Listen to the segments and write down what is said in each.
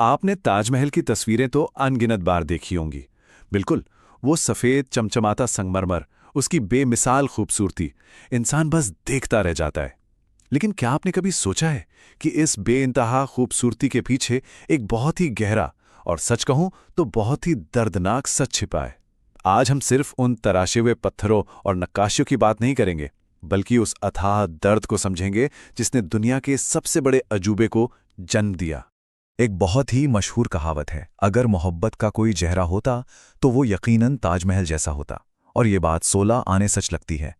आपने ताजमहल की तस्वीरें तो अनगिनत बार देखी होंगी। बिल्कुल, वो सफ़ेद चमचमाता संगमरमर, उसकी बेमिसाल खूबसूरती, इंसान बस देखता रह जाता है। लेकिन क्या आपने कभी सोचा है कि इस बेइंतहा खूबसूरती के पीछे एक बहुत ही गहरा और सच कहूं तो बहुत ही दर्दनाक सच छिपा है। आज हम सिर्फ उन तराशे हुए पत्थरों और नक्काशियों की बात नहीं करेंगे, बल्कि उस अथाह दर्द को समझेंगे जिसने दुनिया के सबसे बड़े अजूबे को जन्म दिया। एक बहुत ही मशहूर कहावत है, अगर मोहब्बत का कोई चेहरा होता तो वो यकीनन ताजमहल जैसा होता। और ये बात 16 आने सच लगती है।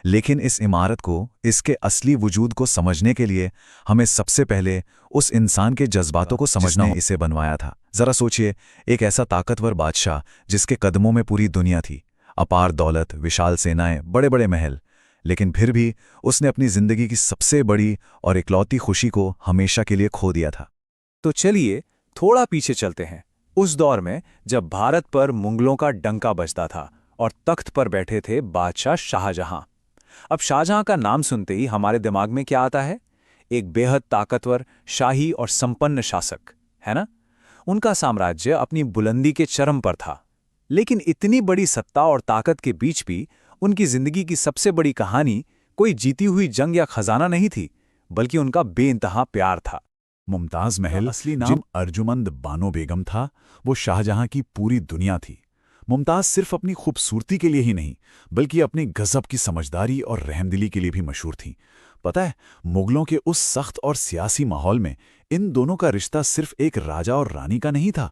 लेकिन इस इमारत को, इसके असली वजूद को समझने के लिए हमें सबसे पहले उस इंसान के जज्बातों को समझना जिसने इसे बनवाया था। जरा सोचिए, एक ऐसा ताकतवर बादशाह जिसके कदमों में पूरी दुनिया थी, अपार दौलत, विशाल सेनाएं, बड़े बड़े महल, लेकिन फिर भी उसने अपनी जिंदगी की सबसे बड़ी और इकलौती खुशी को हमेशा के लिए खो दिया था। तो चलिए थोड़ा पीछे चलते हैं, उस दौर में जब भारत पर मुगलों का डंका बजता था और तख्त पर बैठे थे बादशाह शाहजहां। अब शाहजहां का नाम सुनते ही हमारे दिमाग में क्या आता है? एक बेहद ताकतवर, शाही और संपन्न शासक, है ना? उनका साम्राज्य अपनी बुलंदी के चरम पर था। लेकिन इतनी बड़ी सत्ता और ताकत के बीच भी उनकी जिंदगी की सबसे बड़ी कहानी कोई जीती हुई जंग या खजाना नहीं थी, बल्कि उनका बेइंतहा प्यार था। मुमताज महल, असली नाम जिन अर्जुमंद बानो बेगम था, वो शाहजहां की पूरी दुनिया थी। मुमताज सिर्फ अपनी खूबसूरती के लिए ही नहीं, बल्कि अपनी गजब की समझदारी और रहमदिली के लिए भी मशहूर थीं। पता है, मुगलों के उस सख्त और सियासी माहौल में इन दोनों का रिश्ता सिर्फ एक राजा और रानी का नहीं था।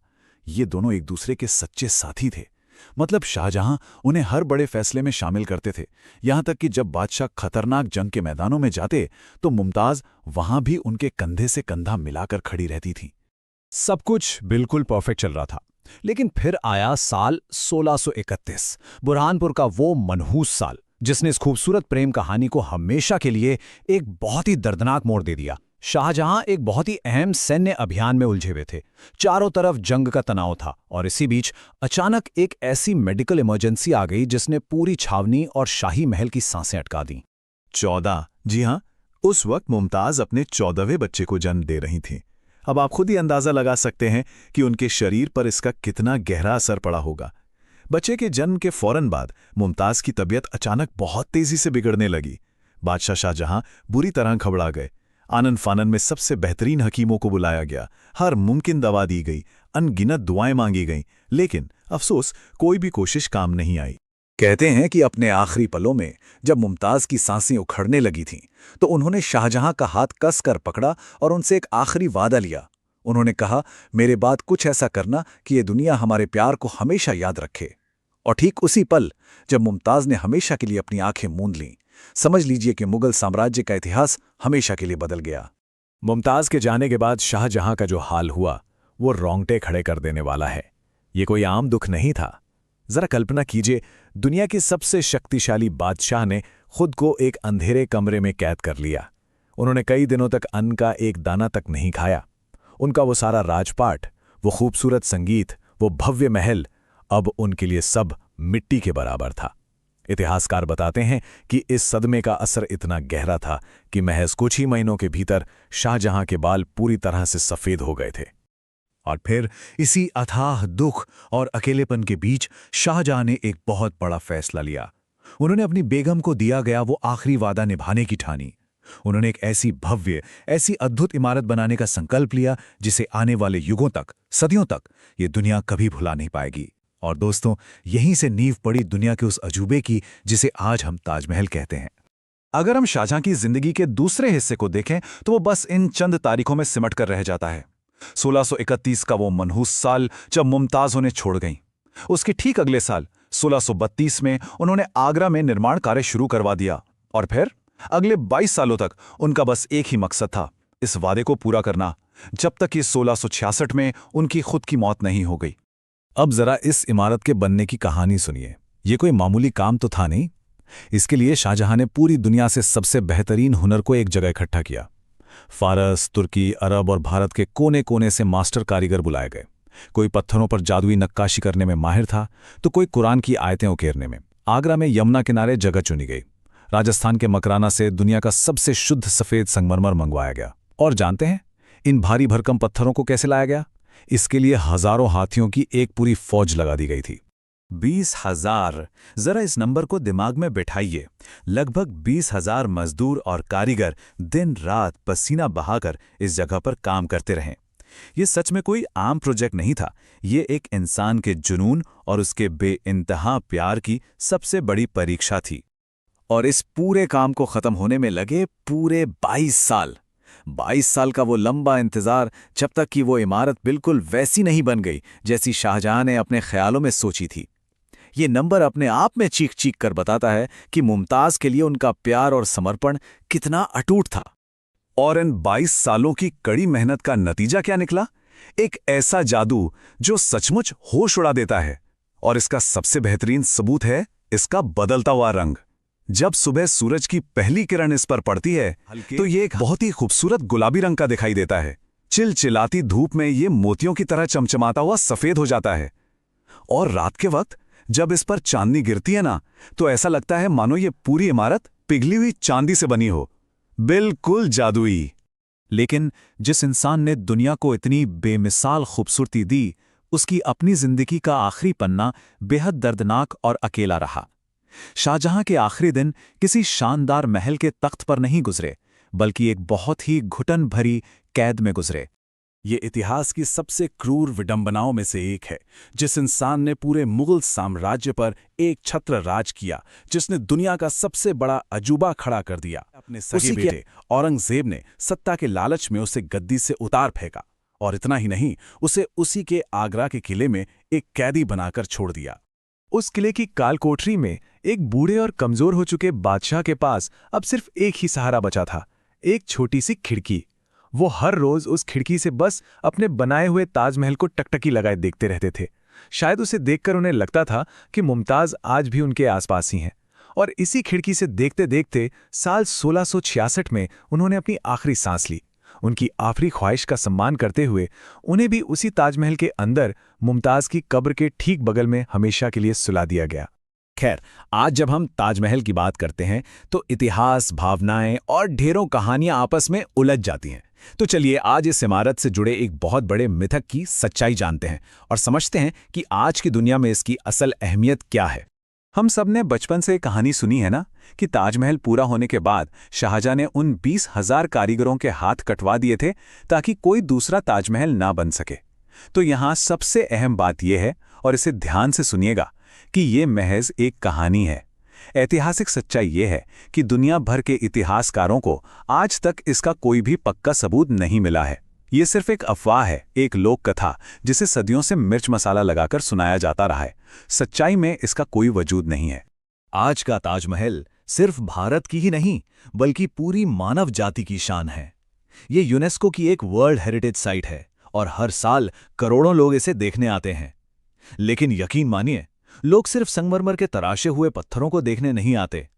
ये दोनों एक दूसरे के सच्चे साथी थे। मतलब शाहजहां उन्हें हर बड़े फैसले में शामिल करते थे। यहां तक कि जब बादशाह खतरनाक जंग के मैदानों में जाते तो मुमताज वहां भी उनके कंधे से कंधा मिलाकर खड़ी रहती थी। सब कुछ बिल्कुल परफेक्ट चल रहा था। लेकिन फिर आया साल 1631, बुरहानपुर का वो मनहूस साल जिसने इस खूबसूरत प्रेम कहानी को हमेशा के लिए एक बहुत ही दर्दनाक मोड़ दे दिया। शाहजहां एक बहुत ही अहम सैन्य अभियान में उलझे हुए थे। चारों तरफ जंग का तनाव था और इसी बीच अचानक एक ऐसी मेडिकल इमरजेंसी आ गई जिसने पूरी छावनी और शाही महल की सांसें अटका दी। 14, जी हाँ, उस वक्त मुमताज अपने 14वें बच्चे को जन्म दे रही थीं। अब आप खुद ही अंदाजा लगा सकते हैं कि उनके शरीर पर इसका कितना गहरा असर पड़ा होगा। बच्चे के जन्म के फौरन बाद मुमताज की तबीयत अचानक बहुत तेजी से बिगड़ने लगी। बादशाह शाहजहां बुरी तरह घबरा गए। आनन फानन में सबसे बेहतरीन हकीमों को बुलाया गया, हर मुमकिन दवा दी गई, अनगिनत दुआएं मांगी गईं, लेकिन अफसोस कोई भी कोशिश काम नहीं आई। कहते हैं कि अपने आखिरी पलों में जब मुमताज की सांसें उखड़ने लगी थीं, तो उन्होंने शाहजहां का हाथ कसकर पकड़ा और उनसे एक आखिरी वादा लिया। उन्होंने कहा, मेरे बाद कुछ ऐसा करना कि ये दुनिया हमारे प्यार को हमेशा याद रखे। और ठीक उसी पल जब मुमताज ने हमेशा के लिए अपनी आंखें मूंद लीं, समझ लीजिए कि मुगल साम्राज्य का इतिहास हमेशा के लिए बदल गया। मुमताज के जाने के बाद शाहजहां का जो हाल हुआ वो रोंगटे खड़े कर देने वाला है। ये कोई आम दुख नहीं था। जरा कल्पना कीजिए, दुनिया के सबसे शक्तिशाली बादशाह ने खुद को एक अंधेरे कमरे में कैद कर लिया। उन्होंने कई दिनों तक अन्न का एक दाना तक नहीं खाया। उनका वो सारा राजपाट, वो खूबसूरत संगीत, वो भव्य महल, अब उनके लिए सब मिट्टी के बराबर था। इतिहासकार बताते हैं कि इस सदमे का असर इतना गहरा था कि महज कुछ ही महीनों के भीतर शाहजहां के बाल पूरी तरह से सफेद हो गए थे। और फिर इसी अथाह दुख और अकेलेपन के बीच शाहजहां ने एक बहुत बड़ा फैसला लिया। उन्होंने अपनी बेगम को दिया गया वो आखिरी वादा निभाने की ठानी। उन्होंने एक ऐसी भव्य, ऐसी अद्भुत इमारत बनाने का संकल्प लिया जिसे आने वाले युगों तक, सदियों तक ये दुनिया कभी भुला नहीं पाएगी। और दोस्तों, यहीं से नींव पड़ी दुनिया के उस अजूबे की जिसे आज हम ताजमहल कहते हैं। अगर हम शाहजहां की जिंदगी के दूसरे हिस्से को देखें तो वो बस इन चंद तारीखों में सिमट कर रह जाता है। 1631 का वो मनहूस साल जब मुमताज उन्हें छोड़ गईं। उसके ठीक अगले साल 1632 में उन्होंने आगरा में निर्माण कार्य शुरू करवा दिया। और फिर अगले 22 सालों तक उनका बस एक ही मकसद था, इस वादे को पूरा करना, जब तक कि 1666 में उनकी खुद की मौत नहीं हो गई। अब जरा इस इमारत के बनने की कहानी सुनिए। ये कोई मामूली काम तो था नहीं। इसके लिए शाहजहां ने पूरी दुनिया से सबसे बेहतरीन हुनर को एक जगह इकट्ठा किया। फारस, तुर्की, अरब और भारत के कोने कोने से मास्टर कारीगर बुलाए गए। कोई पत्थरों पर जादुई नक्काशी करने में माहिर था, तो कोई कुरान की आयतें उकेरने में। आगरा में यमुना किनारे जगह चुनी गई। राजस्थान के मकराना से दुनिया का सबसे शुद्ध सफेद संगमरमर मंगवाया गया। और जानते हैं, इन भारी भरकम पत्थरों को कैसे लाया गया? इसके लिए हजारों हाथियों की एक पूरी फौज लगा दी गई थी। 20,000। जरा इस नंबर को दिमाग में बिठाइए। लगभग 20,000 मजदूर और कारीगर दिन रात पसीना बहाकर इस जगह पर काम करते रहे। ये सच में कोई आम प्रोजेक्ट नहीं था, ये एक इंसान के जुनून और उसके बेइंतहा प्यार की सबसे बड़ी परीक्षा थी। और इस पूरे काम को खत्म होने में लगे पूरे 22 साल। 22 साल का वो लंबा इंतजार, जब तक कि वो इमारत बिल्कुल वैसी नहीं बन गई जैसी शाहजहां ने अपने ख्यालों में सोची थी। ये नंबर अपने आप में चीख चीख कर बताता है कि मुमताज के लिए उनका प्यार और समर्पण कितना अटूट था। और इन 22 सालों की कड़ी मेहनत का नतीजा क्या निकला? एक ऐसा जादू जो सचमुच होश उड़ा देता है। और इसका सबसे बेहतरीन सबूत है इसका बदलता हुआ रंग। जब सुबह सूरज की पहली किरण इस पर पड़ती है तो ये एक बहुत ही खूबसूरत गुलाबी रंग का दिखाई देता है। चिलचिलाती धूप में ये मोतियों की तरह चमचमाता हुआ सफेद हो जाता है। और रात के वक्त जब इस पर चांदनी गिरती है ना, तो ऐसा लगता है मानो ये पूरी इमारत पिघली हुई चांदी से बनी हो। बिल्कुल जादुई। लेकिन जिस इंसान ने दुनिया को इतनी बेमिसाल खूबसूरती दी, उसकी अपनी जिंदगी का आखिरी पन्ना बेहद दर्दनाक और अकेला रहा। शाहजहां के आखिरी दिन किसी शानदार महल के तख्त पर नहीं गुजरे, बल्कि एक बहुत ही घुटन भरी कैद में गुजरे। ये इतिहास की सबसे क्रूर विडंबनाओं में से एक है। जिस इंसान ने पूरे मुगल साम्राज्य पर एक छत्र राज किया, जिसने दुनिया का सबसे बड़ा अजूबा खड़ा कर दिया, अपने सगे बेटे औरंगजेब ने सत्ता के लालच में उसे गद्दी से उतार फेंका। और इतना ही नहीं, उसे उसी के आगरा के किले में एक कैदी बनाकर छोड़ दिया। उस किले की काल कोठरी में एक बूढ़े और कमजोर हो चुके बादशाह के पास अब सिर्फ एक ही सहारा बचा था, एक छोटी सी खिड़की। वो हर रोज उस खिड़की से बस अपने बनाए हुए ताजमहल को टकटकी लगाए देखते रहते थे। शायद उसे देखकर उन्हें लगता था कि मुमताज आज भी उनके आसपास ही हैं। और इसी खिड़की से देखते देखते साल 1666 में उन्होंने अपनी आखिरी सांस ली। उनकी आखिरी ख्वाहिश का सम्मान करते हुए उन्हें भी उसी ताजमहल के अंदर मुमताज की कब्र के ठीक बगल में हमेशा के लिए सुला दिया गया। खैर, आज जब हम ताजमहल की बात करते हैं तो इतिहास, भावनाएं और ढेरों कहानियां आपस में उलझ जाती हैं। तो चलिए आज इस इमारत से जुड़े एक बहुत बड़े मिथक की सच्चाई जानते हैं और समझते हैं कि आज की दुनिया में इसकी असल अहमियत क्या है। हम सब ने बचपन से कहानी सुनी है ना कि ताजमहल पूरा होने के बाद शाहजहां ने उन 20,000 कारीगरों के हाथ कटवा दिए थे ताकि कोई दूसरा ताजमहल ना बन सके। तो यहाँ सबसे अहम बात यह है, और इसे ध्यान से सुनिएगा, कि ये महज एक कहानी है। ऐतिहासिक सच्चाई ये है कि दुनिया भर के इतिहासकारों को आज तक इसका कोई भी पक्का सबूत नहीं मिला है। ये सिर्फ एक अफवाह है, एक लोक कथा जिसे सदियों से मिर्च मसाला लगाकर सुनाया जाता रहा है। सच्चाई में इसका कोई वजूद नहीं है। आज का ताजमहल सिर्फ भारत की ही नहीं, बल्कि पूरी मानव जाति की शान है। ये यूनेस्को की एक वर्ल्ड हेरिटेज साइट है और हर साल करोड़ों लोग इसे देखने आते हैं। लेकिन यकीन मानिए, लोग सिर्फ संगमरमर के तराशे हुए पत्थरों को देखने नहीं आते।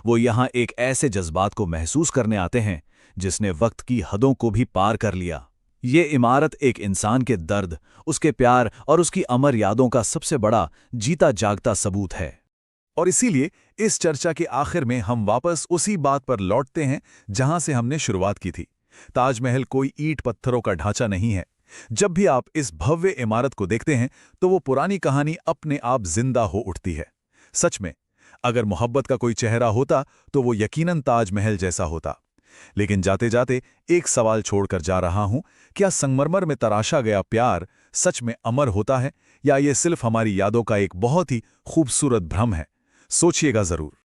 वो यहाँ एक ऐसे जज्बात को महसूस करने आते हैं जिसने वक्त की हदों को भी पार कर लिया। ये इमारत एक इंसान के दर्द, उसके प्यार और उसकी अमर यादों का सबसे बड़ा जीता जागता सबूत है। और इसीलिए इस चर्चा के आखिर में हम वापस उसी बात पर लौटते हैं जहां से हमने शुरुआत की थी। ताजमहल कोई ईंट पत्थरों का ढांचा नहीं है। जब भी आप इस भव्य इमारत को देखते हैं तो वो पुरानी कहानी अपने आप जिंदा हो उठती है। सच में, अगर मोहब्बत का कोई चेहरा होता तो वो यकीनन ताजमहल जैसा होता। लेकिन जाते जाते एक सवाल छोड़कर जा रहा हूं, क्या संगमरमर में तराशा गया प्यार सच में अमर होता है, या ये सिर्फ हमारी यादों का एक बहुत ही खूबसूरत भ्रम है? सोचिएगा जरूर।